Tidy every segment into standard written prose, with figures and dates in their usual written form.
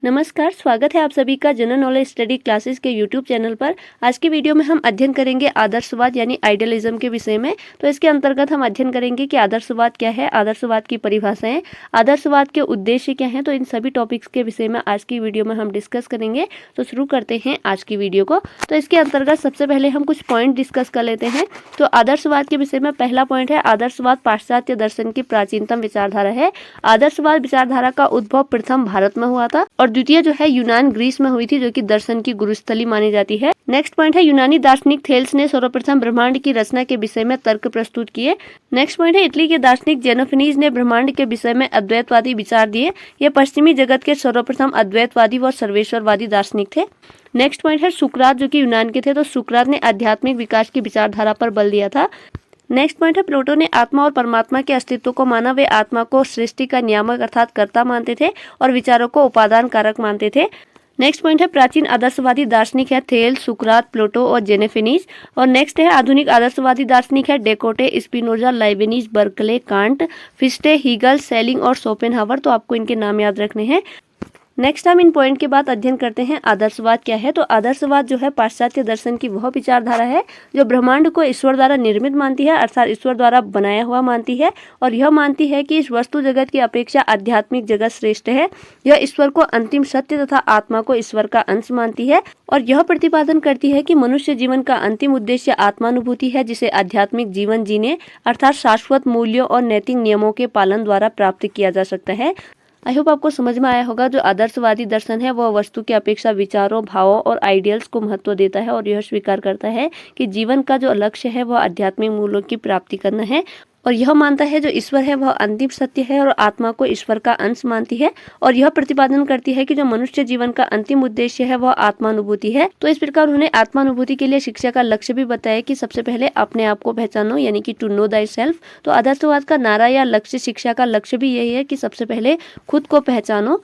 नमस्कार, स्वागत है आप सभी का जनरल नॉलेज स्टडी क्लासेस के यूट्यूब चैनल पर। आज की वीडियो में हम अध्ययन करेंगे आदर्शवाद यानी आइडियलिज्म के विषय में। तो इसके अंतर्गत हम अध्ययन करेंगे कि आदर्शवाद क्या है, आदर्शवाद की परिभाषाएं, आदर्शवाद के उद्देश्य क्या हैं। तो इन सभी टॉपिक्स के विषय में आज की वीडियो में हम डिस्कस करेंगे। तो शुरू करते हैं आज की वीडियो को। तो इसके अंतर्गत सबसे पहले हम कुछ पॉइंट डिस्कस कर लेते हैं। तो आदर्शवाद के विषय में पहला पॉइंट है, आदर्शवाद पाश्चात्य दर्शन की प्राचीनतम विचारधारा है। आदर्शवाद विचारधारा का उद्भव प्रथम भारत में हुआ था और द्वितीय जो है यूनान ग्रीस में हुई थी, जो कि दर्शन की गुरुस्थली मानी जाती है। नेक्स्ट पॉइंट है, यूनानी दार्शनिक थेल्स ने सर्वप्रथम ब्रह्मांड की रचना के विषय में तर्क प्रस्तुत किए। नेक्स्ट पॉइंट है, इटली के दार्शनिक जेनोफेनीज ने ब्रह्मांड के विषय में अद्वैतवादी विचार दिए। ये पश्चिमी जगत के सर्वप्रथम अद्वैतवादी व सर्वेश्वरवादी दार्शनिक थे। नेक्स्ट पॉइंट है, सुकरात जो कि यूनान के थे, तो सुकरात ने आध्यात्मिक विकास की विचारधारा पर बल दिया था। नेक्स्ट पॉइंट है, प्लेटो ने आत्मा और परमात्मा के अस्तित्व को माना। वे आत्मा को सृष्टि का नियामक अर्थात कर्ता मानते थे और विचारों को उपादान कारक मानते थे। नेक्स्ट पॉइंट है, प्राचीन आदर्शवादी दार्शनिक है थेल, सुकरात, प्लेटो और जेनेफेनीज। और नेक्स्ट है, आधुनिक आदर्शवादी दार्शनिक है Descartes, Spinoza, Leibniz, Berkeley, Kant, Fichte, Hegel, Schelling और शोपेनहावर। तो आपको इनके नाम याद रखने हैं। नेक्स्ट हम इन पॉइंट के बाद अध्ययन करते हैं आदर्शवाद क्या है। तो आदर्शवाद जो है पाश्चात्य दर्शन की वह विचारधारा है जो ब्रह्मांड को ईश्वर द्वारा निर्मित मानती है, अर्थात ईश्वर द्वारा बनाया हुआ मानती है, और यह मानती है कि इस वस्तु जगत की अपेक्षा आध्यात्मिक जगत श्रेष्ठ है। यह ईश्वर को अंतिम सत्य तथा आत्मा को ईश्वर का अंश मानती है और यह प्रतिपादन करती है कि मनुष्य जीवन का अंतिम उद्देश्य आत्मानुभूति है, जिसे आध्यात्मिक जीवन जीने अर्थात शाश्वत मूल्यों और नैतिक नियमों के पालन द्वारा प्राप्त किया जा सकता है। आई होप आपको समझ में आया होगा। जो आदर्शवादी दर्शन है वह वस्तु की अपेक्षा विचारों, भावों और आइडियल्स को महत्व देता है और यह स्वीकार करता है कि जीवन का जो लक्ष्य है वह आध्यात्मिक मूल्यों की प्राप्ति करना है, और यह मानता है जो ईश्वर है वह अंतिम सत्य है और आत्मा को ईश्वर का अंश मानती है, और यह प्रतिपादन करती है कि जो मनुष्य जीवन का अंतिम उद्देश्य है वह आत्मानुभूति है। तो इस प्रकार उन्होंने आत्मानुभूति के लिए शिक्षा का लक्ष्य भी बताया कि सबसे पहले अपने आप को पहचानो, यानी कि टू नो दाई सेल्फ। तो आदर्शवाद का नारा या लक्ष्य, शिक्षा का लक्ष्य भी यही है कि सबसे पहले खुद को पहचानो।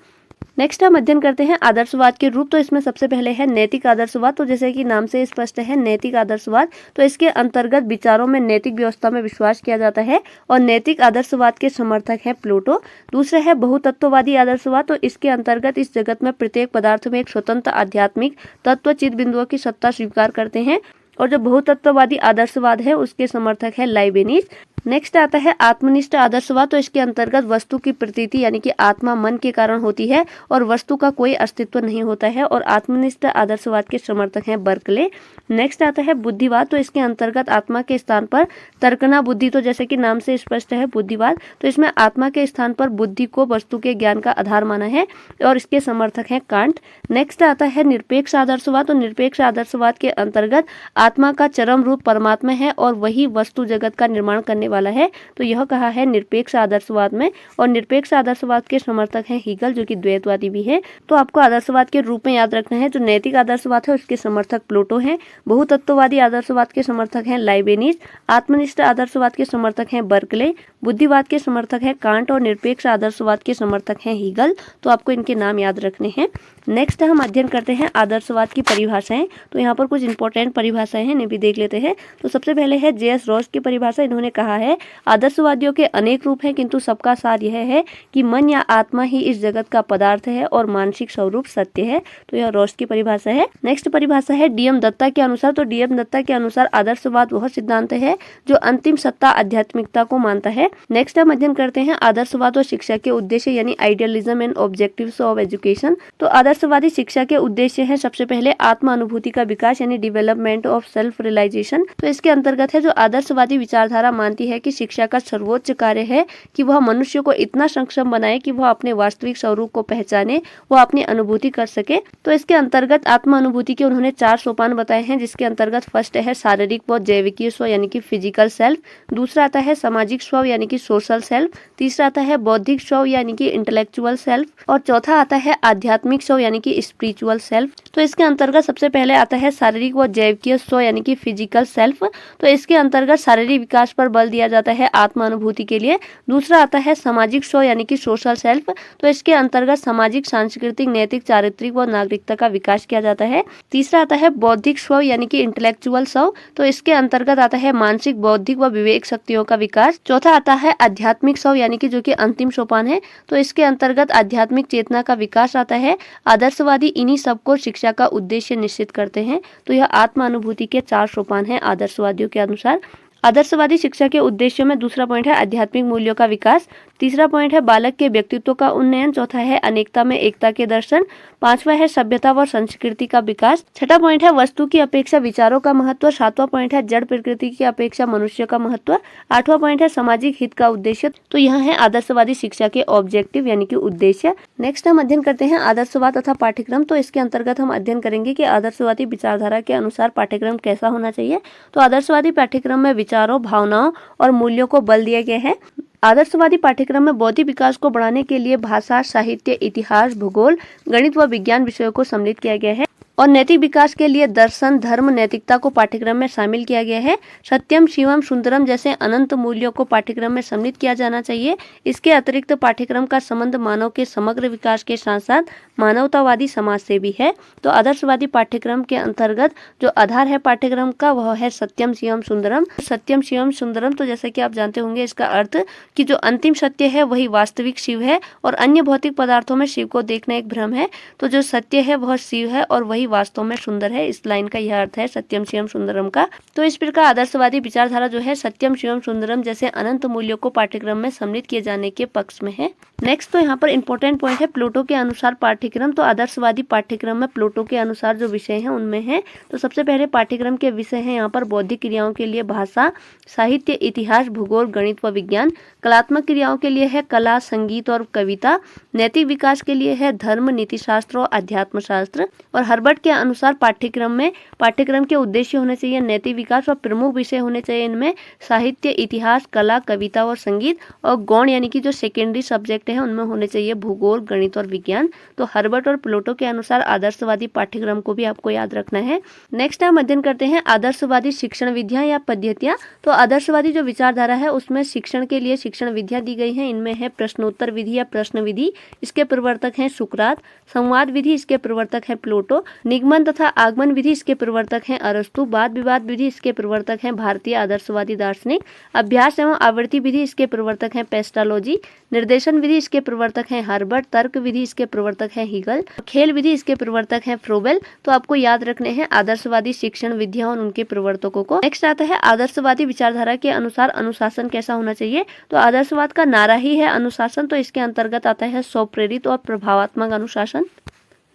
नेक्स्ट हम अध्ययन करते हैं आदर्शवाद के रूप। तो इसमें सबसे पहले है नैतिक आदर्शवाद। तो जैसे कि नाम से स्पष्ट है, नैतिक आदर्शवाद, तो इसके अंतर्गत विचारों में नैतिक व्यवस्था में विश्वास किया जाता है और नैतिक आदर्शवाद के समर्थक है प्लेटो। दूसरा है बहुतत्ववादी आदर्शवाद। तो इसके अंतर्गत इस जगत में प्रत्येक पदार्थ में एक स्वतंत्र आध्यात्मिक तत्व चित्त बिंदुओं की सत्ता स्वीकार करते हैं, और जो बहुतत्ववादी आदर्शवाद है उसके समर्थक है लाइबनिज। नेक्स्ट आता है आत्मनिष्ठ आदर्शवाद। तो इसके अंतर्गत वस्तु की प्रतीति यानी कि आत्मा मन के कारण होती है और वस्तु का कोई अस्तित्व नहीं होता है, और आत्मनिष्ठ आदर्शवाद के समर्थक हैं बर्कले। नेक्स्ट आता है बुद्धिवाद। तो इसके अंतर्गत आत्मा के स्थान पर तर्कना बुद्धि, तो जैसे कि नाम से स्पष्ट है बुद्धिवाद, तो इसमें आत्मा के स्थान पर बुद्धि को वस्तु के ज्ञान का आधार माना है और इसके समर्थक हैं कांट। नेक्स्ट आता है निरपेक्ष आदर्शवाद। तो निरपेक्ष आदर्शवाद के अंतर्गत आत्मा का चरम रूप परमात्मा है और वही वस्तु जगत का निर्माण करने वाला है। तो यह कहा है निरपेक्ष आदर्शवाद में, और निरपेक्ष आदर्शवाद के समर्थक हैं हीगल, जो कि द्वैतवादी भी है। तो आपको आदर्शवाद के रूप में याद रखना है, जो नैतिक आदर्शवाद है उसके समर्थक प्लेटो हैं, बहुतत्ववादी आदर्शवाद के समर्थक हैं लाइबनिज, आत्मनिष्ठ आदर्शवाद के समर्थक हैं बर्कले, बुद्धिवाद के समर्थक हैं कांट और निरपेक्ष आदर्शवाद के समर्थक हैं हीगल। तो आपको इनके नाम याद रखने हैं। नेक्स्ट हम अध्ययन करते हैं आदर्शवाद की परिभाषाएं। तो यहाँ पर कुछ इंपॉर्टेंट परिभाषाएं हैं, इन्हें भी देख लेते हैं। तो सबसे पहले है जे.एस. रॉस की परिभाषा। इन्होंने कहा है आदर्शवादियों के अनेक रूप हैं, किंतु सबका सार यह है कि मन या आत्मा ही इस जगत का पदार्थ है और मानसिक स्वरूप सत्य है। तो यह रॉस की परिभाषा है। नेक्स्ट परिभाषा है डी.एम. दत्ता के अनुसार। तो डी.एम. दत्ता के अनुसार आदर्शवाद वह सिद्धांत है जो अंतिम सत्ता आध्यात्मिकता को मानता है। नेक्स्ट हम अध्ययन करते हैं आदर्शवाद और शिक्षा के उद्देश्य, यानी idealism and objectives of education. तो आदर्शवादी शिक्षा के उद्देश्य है सबसे पहले आत्म अनुभूति का विकास, यानी डेवलपमेंट ऑफ सेल्फ रियलाइजेशन। तो इसके अंतर्गत है जो आदर्शवादी विचारधारा मानती है कि शिक्षा का सर्वोच्च कार्य है कि वह मनुष्य को इतना सक्षम बनाए कि वह अपने वास्तविक स्वरूप को पहचाने, वह अपनी अनुभूति कर सके। तो इसके अंतर्गत आत्म अनुभूति के उन्होंने 4 सोपान बताए हैं, जिसके अंतर्गत फर्स्ट है शारीरिक व जैविकीय स्व, यानी कि फिजिकल सेल्फ। दूसरा आता है सामाजिक स्व, यानी कि सोशल सेल्फ। तीसरा आता है बौद्धिक स्व, यानी कि इंटेलेक्चुअल सेल्फ, और चौथा आता है आध्यात्मिक स्व, यानी कि स्पिरिचुअल सेल्फ। तो इसके अंतर्गत सबसे पहले आता है शारीरिक व जैविकीय स्व, यानी कि फिजिकल सेल्फ। तो इसके अंतर्गत शारीरिक विकास पर बल दिया जाता है आत्मानुभूति के लिए। दूसरा आता है सामाजिक स्व यानी कि सोशल सेल्फ, तो इसके अंतर्गत सामाजिक, सांस्कृतिक, नैतिक, चारित्रिक व नागरिकता का विकास किया जाता है। तीसरा आता है बौद्धिक स्व यानी कि इंटेलेक्चुअल स्व, तो इसके अंतर्गत आता है मानसिक, बौद्धिक व विवेक शक्तियों का विकास। चौथा आता है आध्यात्मिक स्व यानी कि जो कि अंतिम सोपान है, तो इसके अंतर्गत आध्यात्मिक चेतना का विकास आता है। आदर्शवादी इन्हीं सबको शिक्षा का उद्देश्य निश्चित करते हैं। तो यह आत्मानुभूति के 4 सोपान हैं आदर्शवादियों के अनुसार। आदर्शवादी शिक्षा के उद्देश्यों में दूसरा पॉइंट है आध्यात्मिक मूल्यों का विकास। तीसरा पॉइंट है बालक के व्यक्तित्व का उन्नयन। चौथा है अनेकता में एकता के दर्शन। पांचवा है सभ्यता व संस्कृति का विकास। छठा पॉइंट है वस्तु की अपेक्षा विचारों का महत्व। सातवां पॉइंट है जड़ प्रकृति की अपेक्षा मनुष्य का महत्व। आठवां पॉइंट है सामाजिक हित का उद्देश्य। तो यह है आदर्शवादी शिक्षा के ऑब्जेक्टिव यानी कि उद्देश्य। नेक्स्ट हम अध्ययन करते हैं आदर्शवाद तथा पाठ्यक्रम। तो इसके अंतर्गत हम अध्ययन करेंगे कि आदर्शवादी विचारधारा के अनुसार पाठ्यक्रम कैसा होना चाहिए। तो आदर्शवादी पाठ्यक्रम में विचारों, भावनाओं और मूल्यों को बल दिया गया है। आदर्शवादी पाठ्यक्रम में बौद्धिक विकास को बढ़ाने के लिए भाषा, साहित्य, इतिहास, भूगोल, गणित व विज्ञान विषयों को सम्मिलित किया गया है और नैतिक विकास के लिए दर्शन, धर्म, नैतिकता को पाठ्यक्रम में शामिल किया गया है। सत्यम, शिवम, सुंदरम जैसे अनंत मूल्यों को पाठ्यक्रम में सम्मिलित किया जाना चाहिए। इसके अतिरिक्त पाठ्यक्रम का संबंध मानव के समग्र विकास के साथ साथ मानवतावादी समाज से भी है। तो आदर्शवादी पाठ्यक्रम के अंतर्गत जो आधार है पाठ्यक्रम का वह है सत्यम, शिवम, सुंदरम। सत्यम, शिवम, सुंदरम तो जैसे कि आप जानते होंगे इसका अर्थ कि जो अंतिम सत्य है वही वास्तविक शिव है और अन्य भौतिक पदार्थों में शिव को देखना एक भ्रम है। तो जो सत्य है वह शिव है और वही वास्तव में सुंदर है। इस लाइन का यह अर्थ है सत्यम, शिवम, सुंदरम का। तो इस प्रकार आदर्शवादी विचारधारा जो है सत्यम, शिवम, सुंदरम जैसे अनंत मूल्यों को पाठ्यक्रम में सम्मिलित किए जाने के पक्ष में है। नेक्स्ट तो यहाँ पर इंपॉर्टेंट पॉइंट है प्लेटो के अनुसार पाठ्यक्रम। तो आदर्शवादी पाठ्यक्रम में प्लेटो के अनुसार जो विषय हैं उनमें है तो सबसे पहले पाठ्यक्रम के विषय हैं यहाँ पर बौद्धिक क्रियाओं के लिए भाषा, साहित्य, इतिहास, भूगोल, गणित व विज्ञान। कलात्मक क्रियाओं के लिए है कला, संगीत और कविता। नैतिक विकास के लिए है धर्म, नीति शास्त्र और अध्यात्म शास्त्र। और हर्बर्ट के अनुसार पाठ्यक्रम के उद्देश्य होने चाहिए नैतिक विकास और प्रमुख विषय होने चाहिए इनमें साहित्य, इतिहास, कला, कविता और संगीत। और गौण यानी कि जो सेकेंडरी सब्जेक्ट है उनमें होने चाहिए भूगोल, गणित और विज्ञान। तो हर्बर्ट और प्लेटो के अनुसार आदर्शवादी पाठ्यक्रम को भी आपको याद रखना है। नेक्स्ट हम अध्ययन करते हैं आदर्शवादी शिक्षण विधियां या पद्धतियां। तो आदर्शवादी जो विचारधारा है उसमें शिक्षण के लिए शिक्षण विधियां दी गई हैं। इनमें है प्रश्नोत्तर विधि या प्रश्न विधि, इसके प्रवर्तक हैं सुकरात। संवाद विधि, इसके प्रवर्तक है प्लेटो। निगमन तथा आगमन विधि, इसके प्रवर्तक हैं अरस्तु। वाद विवाद विधि, इसके प्रवर्तक हैं भारतीय आदर्शवादी दार्शनिक। अभ्यास एवं आवृत्ति विधि, इसके प्रवर्तक हैं पेस्टालोजी। निर्देशन विधि, इसके प्रवर्तक हैं हर्बर्ट। तर्क विधि, इसके प्रवर्तक हैं हीगल। खेल विधि, इसके प्रवर्तक हैं फ्रोबेल। तो आपको याद रखने हैं आदर्शवादी शिक्षण विधियां और उनके प्रवर्तकों को। नेक्स्ट आता है आदर्शवादी विचारधारा के अनुसार अनुशासन कैसा होना चाहिए। तो आदर्शवाद का नारा ही है अनुशासन, तो इसके अंतर्गत आता है स्वप्रेरित और प्रभावात्मक अनुशासन।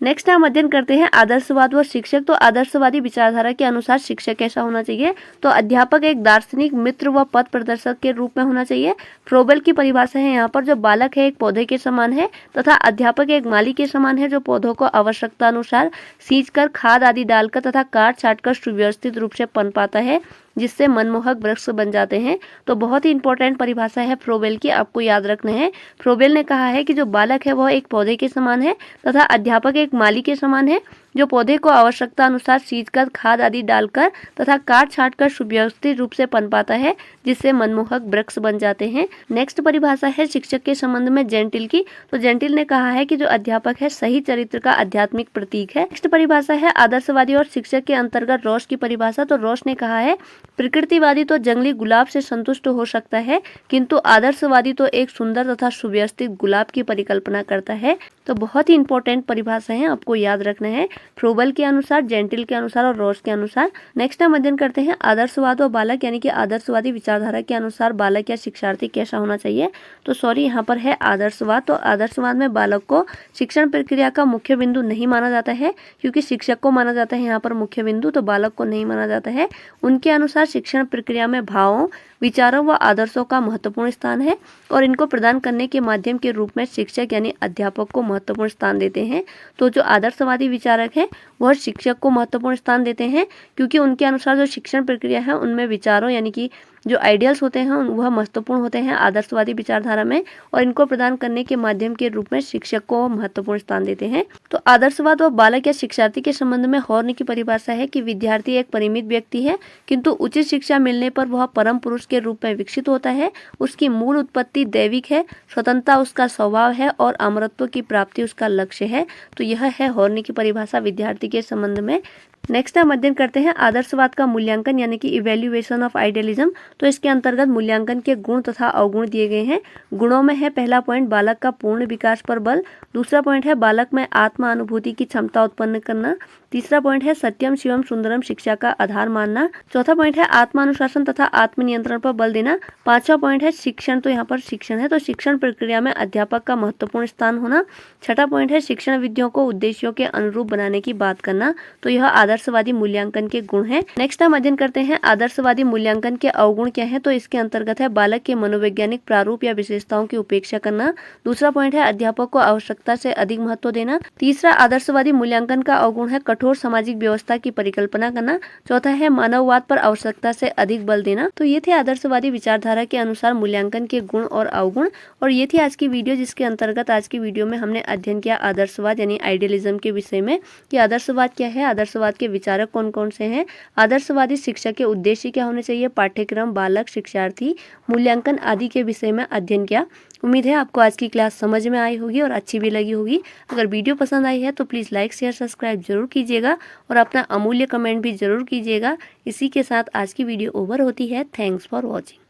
नेक्स्ट हम अध्ययन करते हैं आदर्शवाद व शिक्षक। तो आदर्शवादी विचारधारा के अनुसार शिक्षक कैसा होना चाहिए। तो अध्यापक एक दार्शनिक, मित्र व पथ प्रदर्शक के रूप में होना चाहिए। फ्रोबेल की परिभाषा है यहाँ पर जो बालक है एक पौधे के समान है तथा अध्यापक एक माली के समान है जो पौधों को आवश्यकता अनुसार सींचकर, खाद आदि डालकर तथा काट छाट कर सुव्यवस्थित रूप से पनपाता है जिससे मनमोहक वृक्ष बन जाते हैं। तो बहुत ही इंपॉर्टेंट परिभाषा है फ्रोबेल की, आपको याद रखना है। फ्रोबेल ने कहा है कि जो बालक है वह एक पौधे के समान है तथा अध्यापक एक माली के समान है जो पौधे को आवश्यकता अनुसार सींचकर, खाद आदि डालकर तथा काट छाट कर सुव्यवस्थित रूप से पनपाता है जिससे मनमोहक वृक्ष बन जाते हैं। नेक्स्ट परिभाषा है शिक्षक के संबंध में जेंटिल की। तो जेंटिल ने कहा है कि जो अध्यापक है सही चरित्र का आध्यात्मिक प्रतीक है। नेक्स्ट परिभाषा है आदर्शवादी और शिक्षक के अंतर्गत रॉस की परिभाषा। तो रॉस ने कहा है प्रकृतिवादी तो जंगली गुलाब से संतुष्ट हो सकता है किंतु आदर्शवादी तो एक सुंदर तथा सुव्यवस्थित गुलाब की परिकल्पना करता है। तो बहुत ही इंपॉर्टेंट परिभाषा है, आपको याद रखना है फ्रोबेल के अनुसार, जेंटिल के अनुसार और रॉस के अनुसार। नेक्स्ट हम अध्ययन करते हैं आदर्शवाद और बालक यानी कि आदर्शवादी विचारधारा के अनुसार बालक या शिक्षार्थी कैसा होना चाहिए। तो सॉरी यहाँ पर है आदर्शवाद। तो आदर्शवाद में बालक को शिक्षण प्रक्रिया का मुख्य बिंदु नहीं माना जाता है क्योंकि शिक्षक को माना जाता है यहाँ पर मुख्य बिंदु, तो बालक को नहीं माना जाता है। उनके अनुसार शिक्षण प्रक्रिया में भावों, विचारों व आदर्शों का महत्वपूर्ण स्थान है और इनको प्रदान करने के माध्यम के रूप में शिक्षक यानी अध्यापक को महत्वपूर्ण स्थान देते हैं। तो जो आदर्शवादी विचारक है वह शिक्षक को महत्वपूर्ण स्थान देते हैं क्योंकि उनके अनुसार जो शिक्षण प्रक्रिया है उनमें विचारों यानी कि जो आइडियल्स होते हैं वह महत्वपूर्ण होते हैं आदर्शवादी विचारधारा में, और इनको प्रदान करने के माध्यम के रूप में शिक्षक को महत्वपूर्ण स्थान देते हैं। तो आदर्शवाद व बालक या शिक्षार्थी के संबंध में हॉर्न की परिभाषा है कि विद्यार्थी एक परिमित व्यक्ति है, किंतु उचित शिक्षा मिलने पर वह परम पुरुष के रूप में विकसित होता है। उसकी मूल उत्पत्ति दैविक है, स्वतंत्रता उसका स्वभाव है और अमरत्व की प्राप्ति उसका लक्ष्य है। तो यह है हॉर्न की परिभाषा विद्यार्थी के संबंध में। नेक्स्ट हम अध्ययन करते हैं आदर्शवाद का मूल्यांकन यानी कि इवेल्युएशन ऑफ आइडियलिज्म। तो इसके अंतर्गत मूल्यांकन के गुण तथा अवगुण दिए गए हैं। गुणों में है पहला पॉइंट बालक का पूर्ण विकास पर बल, दूसरा पॉइंट है बालक में आत्मा अनुभूति की क्षमता उत्पन्न करना, तीसरा पॉइंट है सत्यम शिवम सुंदरम शिक्षा का आधार मानना, चौथा पॉइंट है आत्मानुशासन तथा आत्मनियंत्रण पर बल देना, पांचवा पॉइंट है शिक्षण। तो यहाँ पर शिक्षण है तो शिक्षण प्रक्रिया में अध्यापक का महत्वपूर्ण स्थान होना, छठा पॉइंट है शिक्षण विधियों को उद्देश्यों के अनुरूप बनाने की बात करना। तो यह आदर्शवादी मूल्यांकन के गुण है। नेक्स्ट हम अध्ययन करते हैं आदर्शवादी मूल्यांकन के अवगुण क्या है। तो इसके अंतर्गत है बालक के मनोवैज्ञानिक प्रारूप या विशेषताओं की उपेक्षा करना, दूसरा पॉइंट है अध्यापक को आवश्यकता से अधिक महत्व देना, तीसरा आदर्शवादी मूल्यांकन का अवगुण है कठोर सामाजिक व्यवस्था की परिकल्पना करना, चौथा है मानववाद पर आवश्यकता से अधिक बल देना। तो ये थे आदर्शवादी विचारधारा के अनुसार मूल्यांकन के गुण और अवगुण, और ये थी आज की वीडियो जिसके अंतर्गत आज की वीडियो में हमने अध्ययन किया आदर्शवाद यानी आइडियलिज्म के विषय में कि आदर्शवाद क्या है, आदर्शवाद के विचारक कौन कौन से हैं, आदर्शवादी शिक्षा के उद्देश्य क्या होने चाहिए, पाठ्यक्रम, बालक, शिक्षार्थी, मूल्यांकन आदि के विषय में अध्ययन किया। उम्मीद है आपको आज की क्लास समझ में आई होगी और अच्छी भी लगी होगी। अगर वीडियो पसंद आई है तो प्लीज़ लाइक शेयर सब्सक्राइब जरूर कीजिएगा और अपना अमूल्य कमेंट भी जरूर कीजिएगा। इसी के साथ आज की वीडियो ओवर होती है। Thanks for watching.